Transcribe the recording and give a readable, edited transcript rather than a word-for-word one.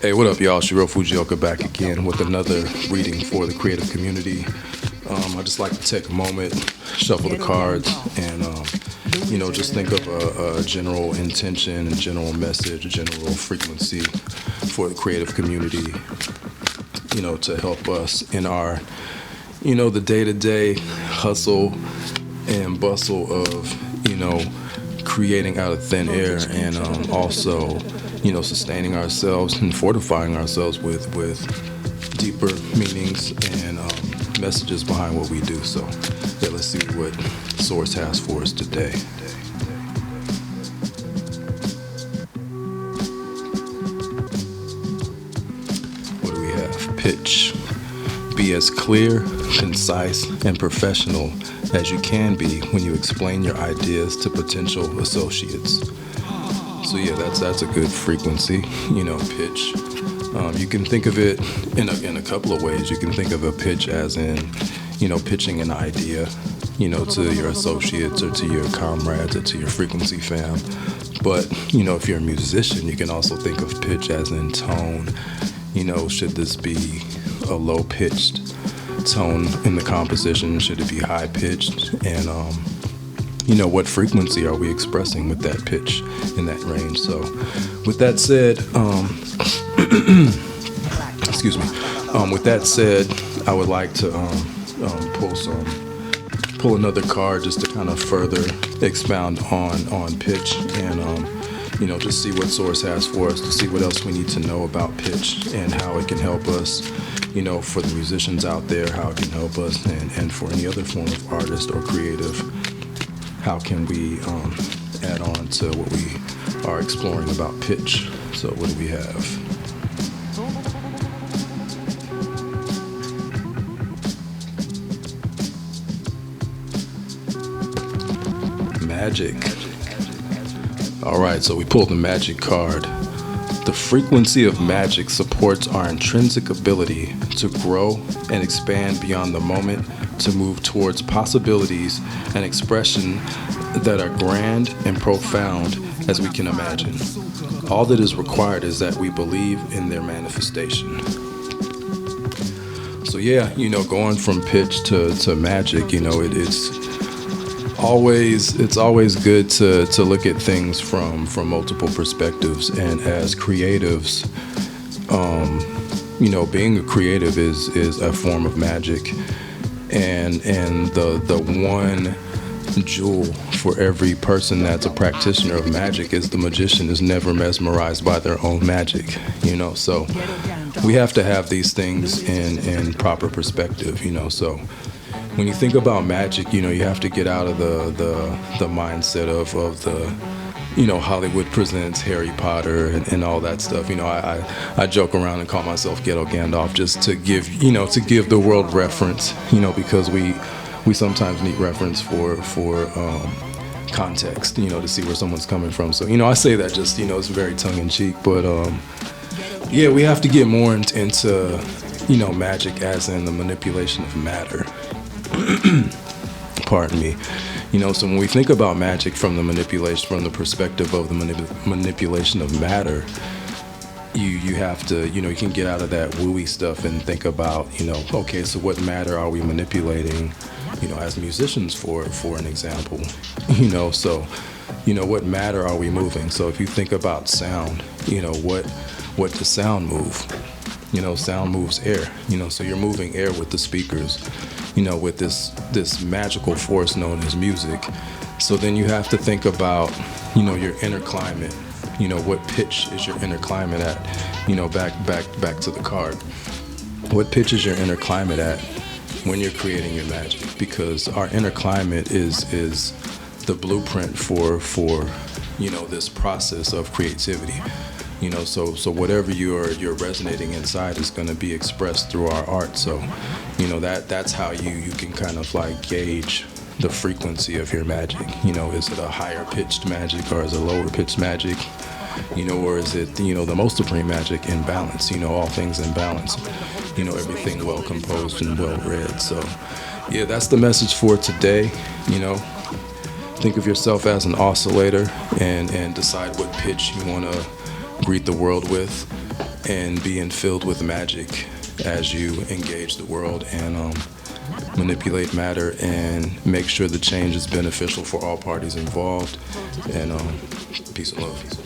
Hey, what up, y'all? Shiro Fujioka back again with another reading for the creative community. I just like to take a moment, shuffle the cards, and just think of a general intention, a general message, a general frequency for the creative community. To help us in our, the day-to-day hustle and bustle of, creating out of thin air, and also sustaining ourselves and fortifying ourselves with deeper meanings and messages behind what we do. So yeah, let's see what Source has for us today. What do we have? Pitch. Be as clear, concise, and professional as you can be when you explain your ideas to potential associates. So yeah, that's a good frequency, pitch. You can think of it in a couple of ways. You can think of a pitch as in, pitching an idea, to your associates or to your comrades or to your frequency fam. But, if you're a musician, you can also think of pitch as in tone. Should this be a low-pitched tone in the composition? Should it be high-pitched? And, what frequency are we expressing with that pitch in that range? So with that said, excuse me. With that said, I would like to pull another card just to kind of further expound on pitch and just see what Source has for us, to see what else we need to know about pitch and how it can help us, for the musicians out there, how it can help us, and for any other form of artist or creative, how can we add on to what we are exploring about pitch. So what do we have? Magic. All right, so we pulled the magic card. The frequency of magic supports our intrinsic ability to grow and expand beyond the moment, to move towards possibilities and expression that are grand and profound as we can imagine. All that is required is that we believe in their manifestation. So yeah, going from pitch to magic, it's always good to look at things from multiple perspectives. And as creatives, being a creative is a form of magic. And the one jewel for every person that's a practitioner of magic is the magician is never mesmerized by their own magic, so we have to have these things in proper perspective, so when you think about magic, you have to get out of the mindset of the Hollywood presents Harry Potter and all that stuff. I joke around and call myself Ghetto Gandalf just to give the world reference, because we sometimes need reference for context, to see where someone's coming from. So, I say that just, it's very tongue in cheek, but yeah, we have to get more into magic as in the manipulation of matter. Pardon me. So when we think about magic from the perspective of the manipulation of matter, you have to, you can get out of that wooey stuff and think about, okay, so what matter are we manipulating, as musicians for an example, so, what matter are we moving? So if you think about sound, what does sound move? Sound moves air, so you're moving air with the speakers, with this magical force known as music. So then you have to think about, your inner climate, what pitch is your inner climate at, back to the card. What pitch is your inner climate at when you're creating your magic? Because our inner climate is the blueprint for this process of creativity. So whatever you're resonating inside is going to be expressed through our art. So, that's how you can kind of like gauge the frequency of your magic. Is it a higher pitched magic or is it lower pitched magic? Or is it, the most supreme magic in balance, all things in balance, everything well composed and well read. So yeah, that's the message for today. Think of yourself as an oscillator and decide what pitch you want to greet the world with. and being filled with magic as you engage the world and manipulate matter and make sure the change is beneficial for all parties involved. And peace and love.